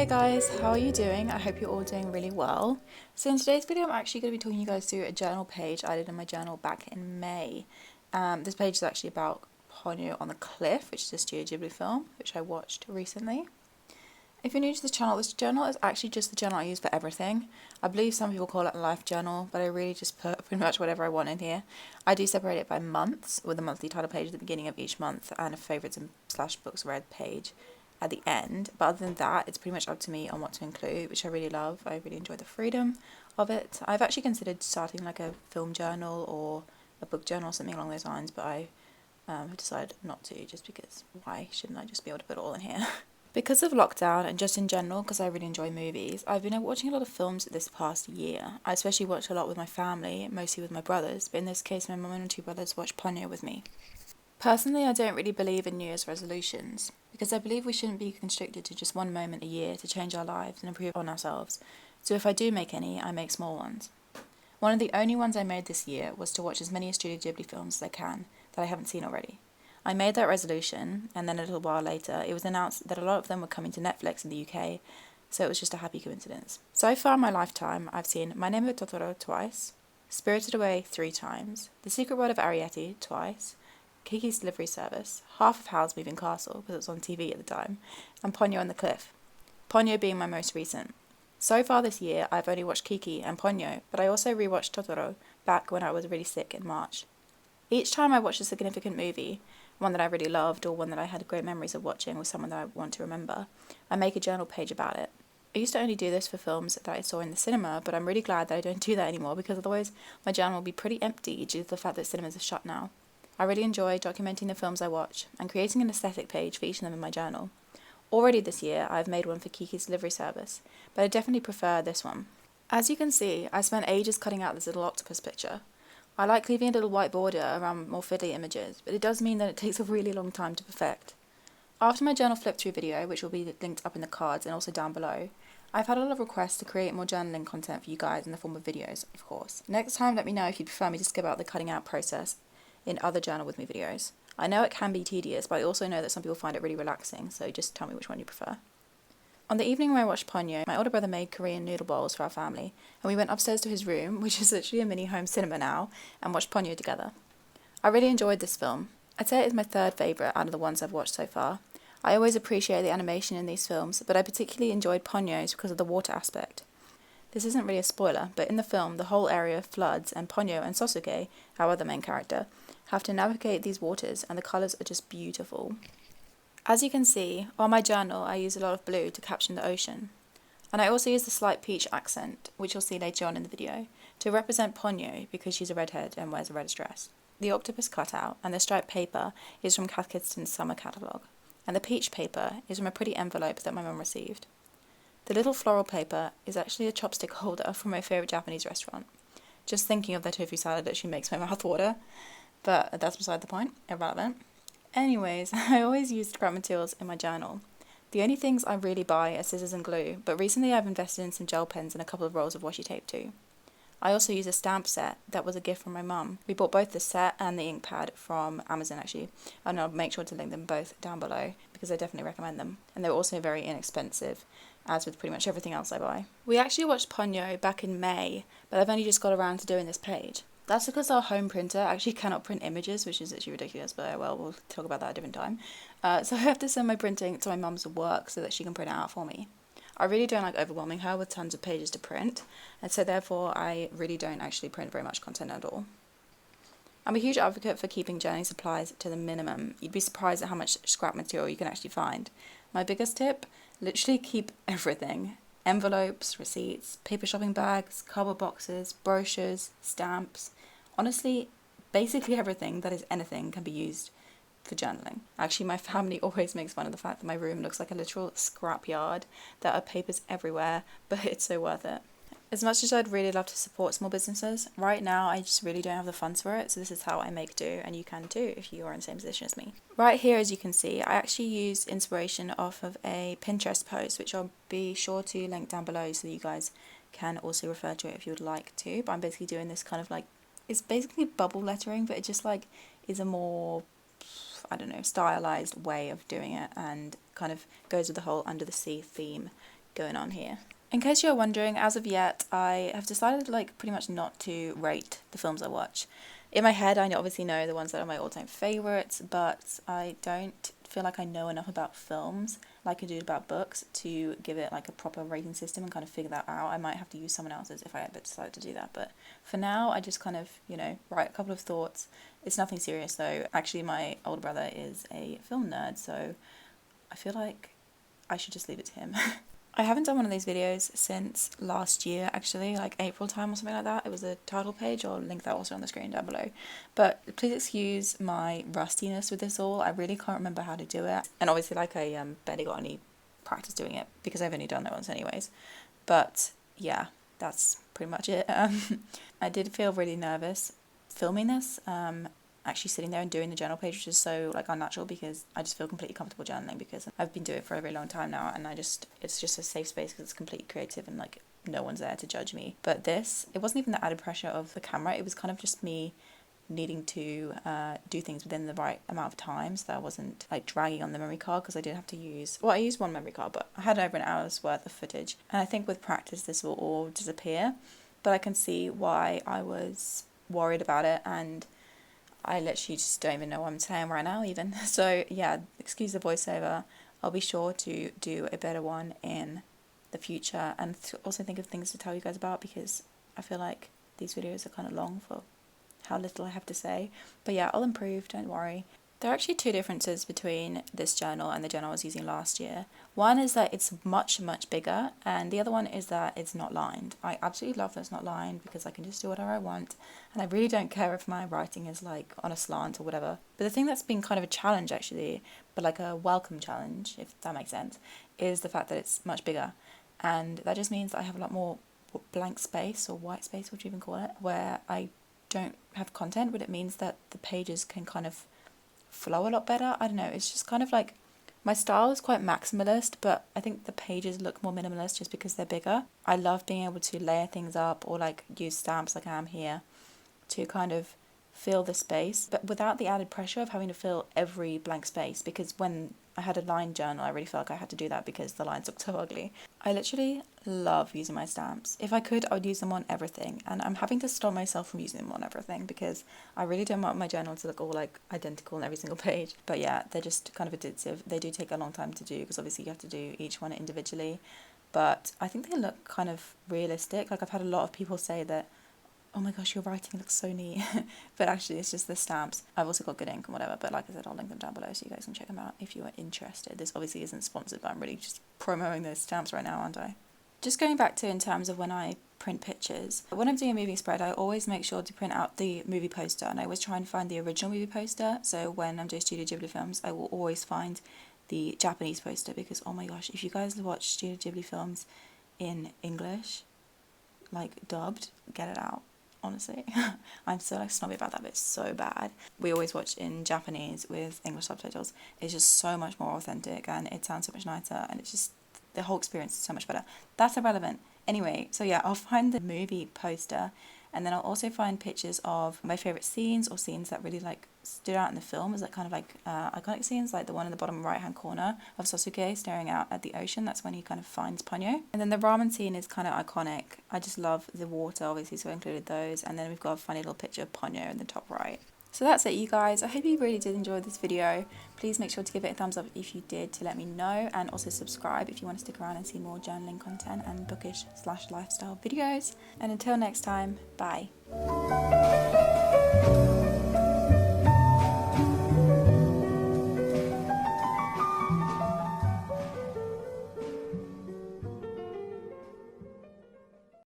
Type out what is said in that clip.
Hey guys, how are you doing? I hope you're all doing really well. So in today's video, I'm actually going to be talking you guys through a journal page I did in my journal back in May. This page is actually about Ponyo on the Cliff, which is a Studio Ghibli film, which I watched recently. If you're new to the channel, this journal is actually just the journal I use for everything. I believe some people call it a life journal, but I really just put pretty much whatever I want in here. I do separate it by months, with a monthly title page at the beginning of each month and a favourites and / books read page at the end. But other than that, it's pretty much up to me on what to include, which I really love. I really enjoy the freedom of it. I've actually considered starting like a film journal or a book journal or something along those lines, but I have decided not to, just because why shouldn't I just be able to put it all in here? Because of lockdown and just in general, because I really enjoy movies, I've been watching a lot of films this past year. I especially watch a lot with my family, mostly with my brothers, but in this case my mum and 2 brothers watched Ponyo with me. Personally, I don't really believe in New Year's resolutions, because I believe we shouldn't be constricted to just one moment a year to change our lives and improve on ourselves. So if I do make any, I make small ones. One of the only ones I made this year was to watch as many Studio Ghibli films as I can that I haven't seen already. I made that resolution, and then a little while later, it was announced that a lot of them were coming to Netflix in the UK, so it was just a happy coincidence. So far in my lifetime, I've seen My Neighbor Totoro twice, Spirited Away 3 times, The Secret World of Arrietty twice, Kiki's Delivery Service, half of Howl's Moving Castle, because it was on TV at the time, and Ponyo on the Cliff. Ponyo being my most recent. So far this year, I've only watched Kiki and Ponyo, but I also rewatched Totoro back when I was really sick in March. Each time I watch a significant movie, one that I really loved or one that I had great memories of watching with someone that I want to remember, I make a journal page about it. I used to only do this for films that I saw in the cinema, but I'm really glad that I don't do that anymore, because otherwise my journal will be pretty empty due to the fact that cinemas are shut now. I really enjoy documenting the films I watch and creating an aesthetic page for each of them in my journal. Already this year I've made one for Kiki's Delivery Service, but I definitely prefer this one. As you can see, I spent ages cutting out this little octopus picture. I like leaving a little white border around more fiddly images, but it does mean that it takes a really long time to perfect. After my journal flip through video, which will be linked up in the cards and also down below, I've had a lot of requests to create more journaling content for you guys in the form of videos, of course. Next time, let me know if you'd prefer me to skip out the cutting out process in other journal with me videos. I know it can be tedious, but I also know that some people find it really relaxing, so just tell me which one you prefer. On the evening when I watched Ponyo, my older brother made Korean noodle bowls for our family, and we went upstairs to his room, which is literally a mini home cinema now, and watched Ponyo together. I really enjoyed this film. I'd say it is my 3rd favourite out of the ones I've watched so far. I always appreciate the animation in these films, but I particularly enjoyed Ponyo's because of the water aspect. This isn't really a spoiler, but in the film, the whole area floods, and Ponyo and Sosuke, our other main character, have to navigate these waters, and the colours are just beautiful. As you can see, on my journal I use a lot of blue to caption the ocean. And I also use the slight peach accent, which you'll see later on in the video, to represent Ponyo because she's a redhead and wears a reddish dress. The octopus cutout and the striped paper is from Cath Kidston's summer catalogue, and the peach paper is from a pretty envelope that my mum received. The little floral paper is actually a chopstick holder from my favourite Japanese restaurant. Just thinking of the tofu salad actually makes my mouth water, but that's beside the point, irrelevant. Anyways, I always use scrap materials in my journal. The only things I really buy are scissors and glue, but recently I've invested in some gel pens and a couple of rolls of washi tape too. I also use a stamp set that was a gift from my mum. We bought both the set and the ink pad from Amazon actually, and I'll make sure to link them both down below because I definitely recommend them. And they're also very inexpensive, as with pretty much everything else I buy. We actually watched Ponyo back in May, but I've only just got around to doing this page. That's because our home printer actually cannot print images, which is actually ridiculous, but well, we'll talk about that a different time. So I have to send my printing to my mum's work so that she can print it out for me. I really don't like overwhelming her with tons of pages to print, and so therefore I really don't actually print very much content at all. I'm a huge advocate for keeping journaling supplies to the minimum. You'd be surprised at how much scrap material you can actually find. My biggest tip, literally keep everything. Envelopes, receipts, paper shopping bags, cardboard boxes, brochures, stamps. Honestly, basically everything that is anything can be used for journaling. Actually, my family always makes fun of the fact that my room looks like a literal scrapyard. There are papers everywhere, but it's so worth it. As much as I'd really love to support small businesses, right now I just really don't have the funds for it, so this is how I make do, and you can too if you are in the same position as me. Right here, as you can see, I actually use inspiration off of a Pinterest post, which I'll be sure to link down below so that you guys can also refer to it if you would like to, but I'm basically doing this kind of like, it's basically bubble lettering, but it just like is a more, I don't know, stylized way of doing it, and kind of goes with the whole under the sea theme going on here. In case you're wondering, as of yet, I have decided like pretty much not to rate the films I watch. In my head, I obviously know the ones that are my all-time favourites, but I don't feel like I know enough about films like I do about books to give it like a proper rating system and kind of figure that out. I might have to use someone else's if I ever decide to do that, but for now I just kind of, you know, write a couple of thoughts. It's nothing serious though. Actually, my older brother is a film nerd, so I feel like I should just leave it to him. I haven't done one of these videos since last year, actually, like April time or something like that. It was a title page. I'll link that also on the screen down below. But please excuse my rustiness with this all. I really can't remember how to do it. And obviously, like, I barely got any practice doing it because I've only done that once anyways. But yeah, that's pretty much it. I did feel really nervous filming this. Actually sitting there and doing the journal page, which is so like unnatural because I just feel completely comfortable journaling because I've been doing it for a very long time now, and it's just a safe space because it's completely creative and like no one's there to judge me. But this, it wasn't even the added pressure of the camera, it was kind of just me needing to do things within the right amount of time, so that I wasn't like dragging on the memory card, because I did have to use, well, I used one memory card, but I had over an hour's worth of footage, and I think with practice this will all disappear. But I can see why I was worried about it, and I literally just don't even know what I'm saying right now even. So yeah, excuse the voiceover. I'll be sure to do a better one in the future, and also think of things to tell you guys about, because I feel like these videos are kind of long for how little I have to say. But yeah, I'll improve, don't worry. There are actually two differences between this journal and the journal I was using last year. One is that it's much, much bigger, and the other one is that it's not lined. I absolutely love that it's not lined because I can just do whatever I want, and I really don't care if my writing is like on a slant or whatever. But the thing that's been kind of a challenge actually, but like a welcome challenge, if that makes sense, is the fact that it's much bigger. And that just means that I have a lot more blank space, or white space, what do you even call it, where I don't have content, but it means that the pages can kind of flow a lot better. I don't know, it's just kind of like, my style is quite maximalist, but I think the pages look more minimalist just because they're bigger. I love being able to layer things up or like use stamps like I am here to kind of fill the space, but without the added pressure of having to fill every blank space, because when I had a lined journal I really felt like I had to do that because the lines looked so ugly. I literally love using my stamps. If I could, I would use them on everything, and I'm having to stop myself from using them on everything because I really don't want my journal to look all like identical on every single page. But yeah, they're just kind of addictive. They do take a long time to do because obviously you have to do each one individually, but I think they look kind of realistic. Like I've had a lot of people say that, oh my gosh, your writing looks so neat. But actually it's just the stamps. I've also got good ink and whatever, but like I said, I'll link them down below so you guys can check them out if you are interested. This obviously isn't sponsored, but I'm really just promoting those stamps right now, aren't I? Just going back to in terms of when I print pictures, when I'm doing a movie spread, I always make sure to print out the movie poster, and I always try and find the original movie poster. So when I'm doing Studio Ghibli films, I will always find the Japanese poster, because oh my gosh, if you guys watch Studio Ghibli films in English, like dubbed, get it out. Honestly, I'm so like snobby about that, but it's so bad. We always watch in Japanese with English subtitles. It's just so much more authentic, and it sounds so much nicer, and it's just, the whole experience is so much better. That's irrelevant. Anyway, so yeah, I'll find the movie poster, and then I'll also find pictures of my favourite scenes, or scenes that really like stood out in the film as like kind of like iconic scenes, like the one in the bottom right hand corner of Sasuke staring out at the ocean. That's when he kind of finds Ponyo. And then the ramen scene is kind of iconic. I just love the water, obviously, so I included those. And then we've got a funny little picture of Ponyo in the top right. So that's it, you guys. I hope you really did enjoy this video. Please make sure to give it a thumbs up if you did, to let me know, and also subscribe if you want to stick around and see more journaling content and bookish/lifestyle videos. And until next time, bye.